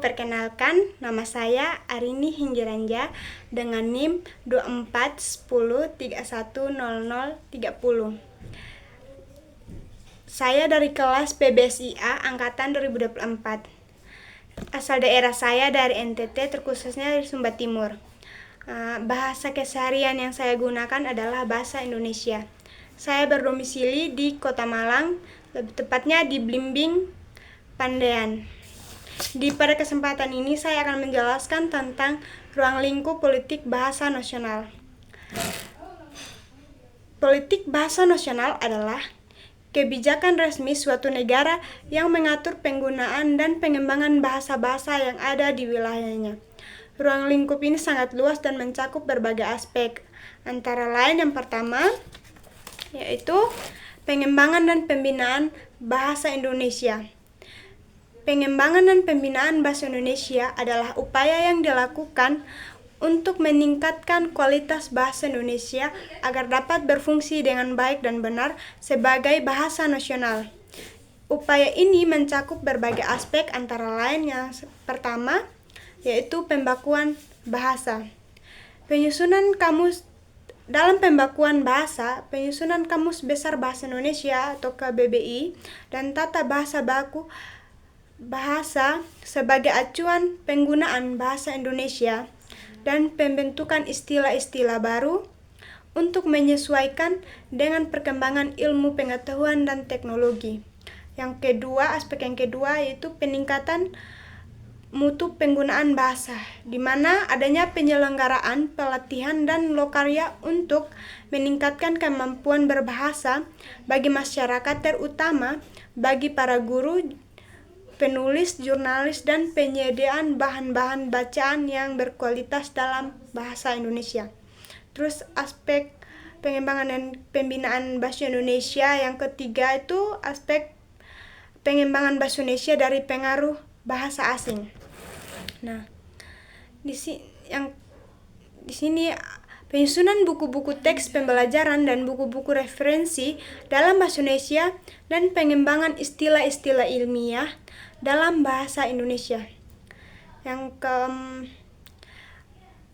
perkenalkan, nama saya Arini Hinggiranja dengan NIM 2410310030. Saya dari kelas PBSIA angkatan 2024. Asal daerah saya dari NTT, terkhususnya dari Sumba Timur. Bahasa keseharian yang saya gunakan adalah bahasa Indonesia. Saya berdomisili di Kota Malang, lebih tepatnya di Blimbing, Pandean. Pada kesempatan ini saya akan menjelaskan tentang ruang lingkup politik bahasa nasional. Politik bahasa nasional adalah kebijakan resmi suatu negara yang mengatur penggunaan dan pengembangan bahasa-bahasa yang ada di wilayahnya. Ruang lingkup ini sangat luas dan mencakup berbagai aspek. Antara lain yang pertama yaitu pengembangan dan pembinaan bahasa Indonesia. Pengembangan dan pembinaan bahasa Indonesia adalah upaya yang dilakukan untuk meningkatkan kualitas bahasa Indonesia agar dapat berfungsi dengan baik dan benar sebagai bahasa nasional. Upaya ini mencakup berbagai aspek, antara lain yang pertama yaitu pembakuan bahasa. Dalam pembakuan bahasa, penyusunan Kamus Besar Bahasa Indonesia atau KBBI dan tata bahasa baku bahasa sebagai acuan penggunaan bahasa Indonesia dan pembentukan istilah-istilah baru untuk menyesuaikan dengan perkembangan ilmu pengetahuan dan teknologi. Aspek yang kedua yaitu peningkatan mutu penggunaan bahasa, di mana adanya penyelenggaraan, pelatihan, dan lokarya untuk meningkatkan kemampuan berbahasa bagi masyarakat, terutama bagi para guru, penulis, jurnalis, dan penyediaan bahan-bahan bacaan yang berkualitas dalam bahasa Indonesia. Terus aspek pengembangan dan pembinaan bahasa Indonesia yang ketiga itu aspek pengembangan bahasa Indonesia dari pengaruh bahasa asing. Nah, di sini penyusunan buku-buku teks pembelajaran dan buku-buku referensi dalam bahasa Indonesia dan pengembangan istilah-istilah ilmiah dalam bahasa Indonesia.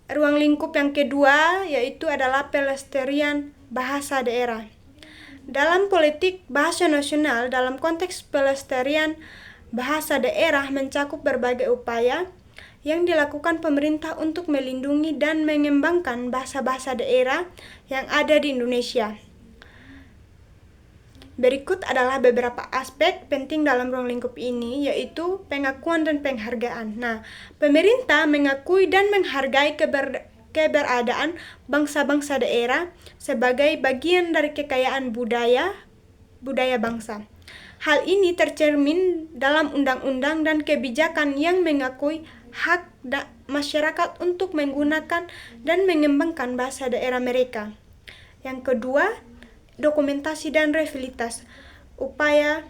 Ruang lingkup yang kedua yaitu adalah pelestarian bahasa daerah. Dalam politik bahasa nasional, dalam konteks pelestarian bahasa daerah mencakup berbagai upaya yang dilakukan pemerintah untuk melindungi dan mengembangkan bahasa-bahasa daerah yang ada di Indonesia. Berikut adalah beberapa aspek penting dalam ruang lingkup ini, yaitu pengakuan dan penghargaan. Nah, pemerintah mengakui dan menghargai keberadaan bangsa-bangsa daerah sebagai bagian dari kekayaan budaya bangsa. Hal ini tercermin dalam undang-undang dan kebijakan yang mengakui hak masyarakat untuk menggunakan dan mengembangkan bahasa daerah mereka. Yang kedua, dokumentasi dan revitalisasi. Upaya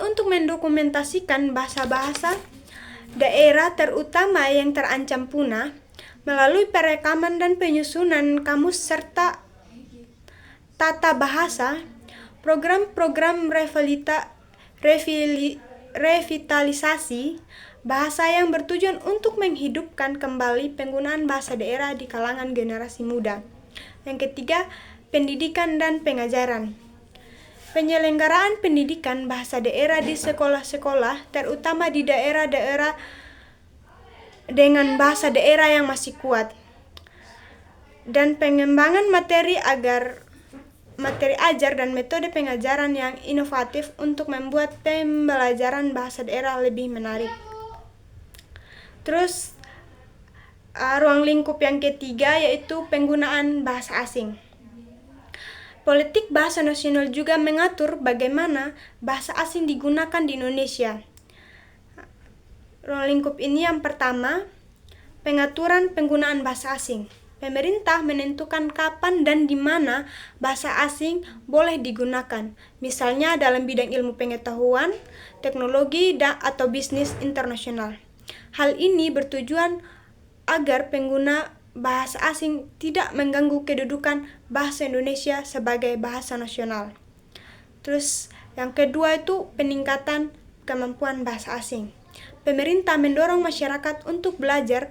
untuk mendokumentasikan bahasa-bahasa daerah terutama yang terancam punah melalui perekaman dan penyusunan kamus serta tata bahasa, program-program revitalisasi bahasa yang bertujuan untuk menghidupkan kembali penggunaan bahasa daerah di kalangan generasi muda. Yang ketiga, pendidikan dan pengajaran. Penyelenggaraan pendidikan bahasa daerah di sekolah-sekolah, terutama di daerah-daerah dengan bahasa daerah yang masih kuat. Dan pengembangan materi ajar dan metode pengajaran yang inovatif untuk membuat pembelajaran bahasa daerah lebih menarik. Terus ruang lingkup yang ketiga yaitu penggunaan bahasa asing. Politik bahasa nasional juga mengatur bagaimana bahasa asing digunakan di Indonesia. Ruang lingkup ini yang pertama, pengaturan penggunaan bahasa asing. Pemerintah menentukan kapan dan di mana bahasa asing boleh digunakan, misalnya dalam bidang ilmu pengetahuan, teknologi, atau bisnis internasional. Hal ini bertujuan agar pengguna bahasa asing tidak mengganggu kedudukan bahasa Indonesia sebagai bahasa nasional. Terus yang kedua itu peningkatan kemampuan bahasa asing. pemerintah mendorong masyarakat untuk belajar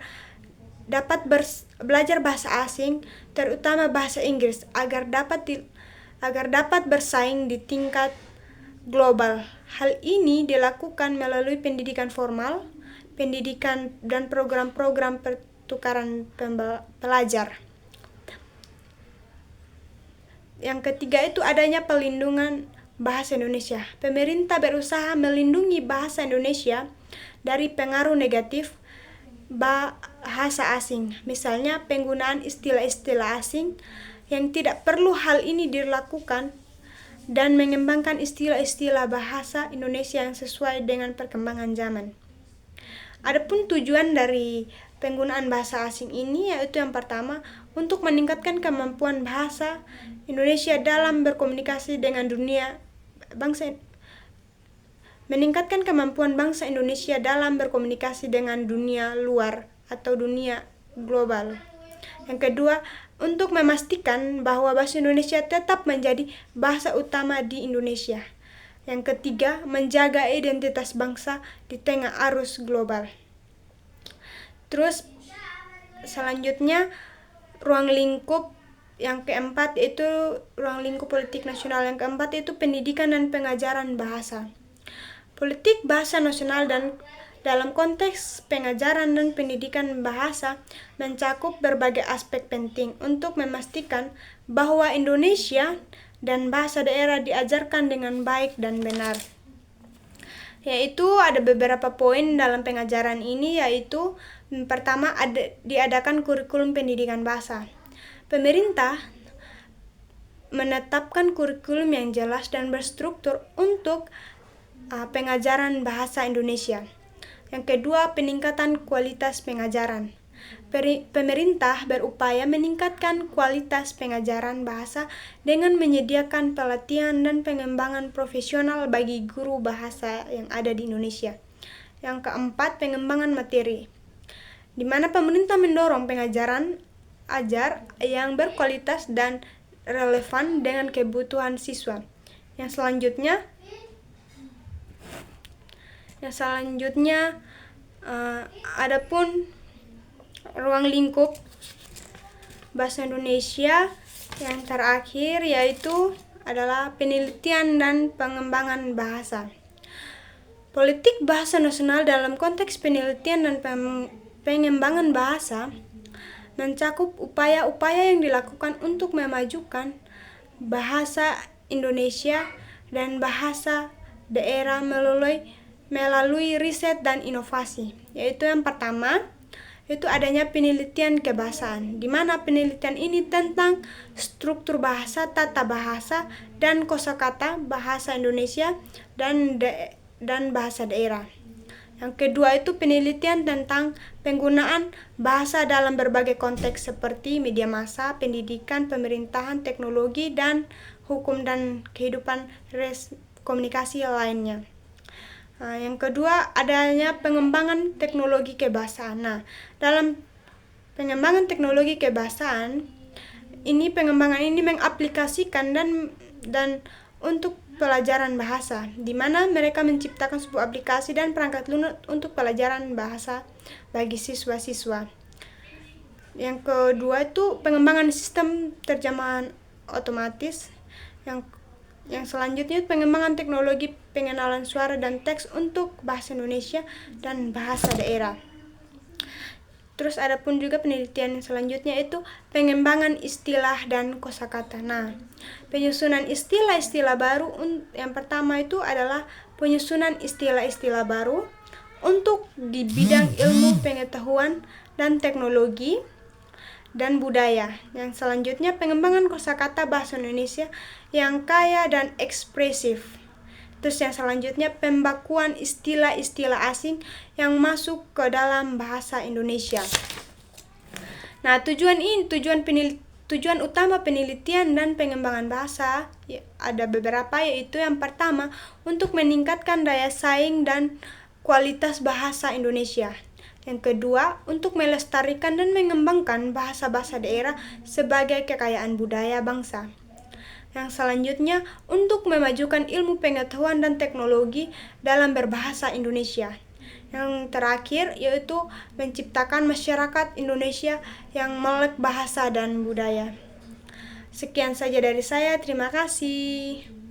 bahasa asing, terutama bahasa Inggris, agar dapat bersaing di tingkat global. Hal ini dilakukan melalui pendidikan formal, pendidikan dan program-program pertukaran pelajar. Yang ketiga itu adanya pelindungan bahasa Indonesia. Pemerintah berusaha melindungi bahasa Indonesia dari pengaruh negatif bahasa asing. Misalnya penggunaan istilah-istilah asing yang tidak perlu. Hal ini dilakukan dan mengembangkan istilah-istilah bahasa Indonesia yang sesuai dengan perkembangan zaman. Adapun tujuan dari penggunaan bahasa asing ini yaitu yang pertama, untuk meningkatkan kemampuan bahasa Indonesia dalam berkomunikasi dengan meningkatkan kemampuan bangsa Indonesia dalam berkomunikasi dengan dunia luar atau dunia global. Yang kedua, untuk memastikan bahwa bahasa Indonesia tetap menjadi bahasa utama di Indonesia. Yang ketiga, menjaga identitas bangsa di tengah arus global. Terus selanjutnya ruang lingkup yang keempat itu ruang lingkup politik nasional. Yang keempat itu pendidikan dan pengajaran bahasa. Politik bahasa nasional dan dalam konteks pengajaran dan pendidikan bahasa mencakup berbagai aspek penting untuk memastikan bahwa Indonesia dan bahasa daerah diajarkan dengan baik dan benar. Yaitu ada beberapa poin dalam pengajaran ini, yaitu pertama diadakan kurikulum pendidikan bahasa. Pemerintah menetapkan kurikulum yang jelas dan berstruktur untuk pengajaran bahasa Indonesia. Yang kedua, peningkatan kualitas pengajaran. Pemerintah berupaya meningkatkan kualitas pengajaran bahasa dengan menyediakan pelatihan dan pengembangan profesional bagi guru bahasa yang ada di Indonesia. Yang keempat, pengembangan materi, di mana pemerintah mendorong pengajaran ajar yang berkualitas dan relevan dengan kebutuhan siswa. Yang selanjutnya adapun ruang lingkup bahasa Indonesia yang terakhir yaitu adalah penelitian dan pengembangan bahasa. Politik bahasa nasional dalam konteks penelitian dan pengembangan bahasa mencakup upaya-upaya yang dilakukan untuk memajukan bahasa Indonesia dan bahasa daerah melalui riset dan inovasi. Yaitu yang pertama, itu adanya penelitian kebahasaan, di mana penelitian ini tentang struktur bahasa, tata bahasa, dan kosakata bahasa Indonesia dan bahasa daerah. Yang kedua itu penelitian tentang penggunaan bahasa dalam berbagai konteks seperti media massa, pendidikan, pemerintahan, teknologi, dan hukum dan kehidupan komunikasi lainnya. Yang kedua adanya pengembangan teknologi kebahasaan. Dalam pengembangan teknologi kebahasaan ini, pengembangan ini mengaplikasikan dan untuk pelajaran bahasa, di mana mereka menciptakan sebuah aplikasi dan perangkat lunak untuk pelajaran bahasa bagi siswa-siswa. Yang kedua itu pengembangan sistem terjemahan otomatis. Yang selanjutnya pengembangan teknologi pengenalan suara dan teks untuk bahasa Indonesia dan bahasa daerah. Terus ada pun juga penelitian selanjutnya itu pengembangan istilah dan kosakata. Penyusunan istilah-istilah baru. Yang pertama itu adalah penyusunan istilah-istilah baru untuk di bidang ilmu pengetahuan dan teknologi dan budaya. Yang selanjutnya pengembangan kosakata bahasa Indonesia yang kaya dan ekspresif. Terus yang selanjutnya pembakuan istilah-istilah asing yang masuk ke dalam bahasa Indonesia. Tujuan utama penelitian dan pengembangan bahasa ada beberapa, yaitu yang pertama untuk meningkatkan daya saing dan kualitas bahasa Indonesia. Yang kedua, untuk melestarikan dan mengembangkan bahasa-bahasa daerah sebagai kekayaan budaya bangsa. Yang selanjutnya, untuk memajukan ilmu pengetahuan dan teknologi dalam berbahasa Indonesia. Yang terakhir yaitu menciptakan masyarakat Indonesia yang melek bahasa dan budaya. Sekian saja dari saya, terima kasih.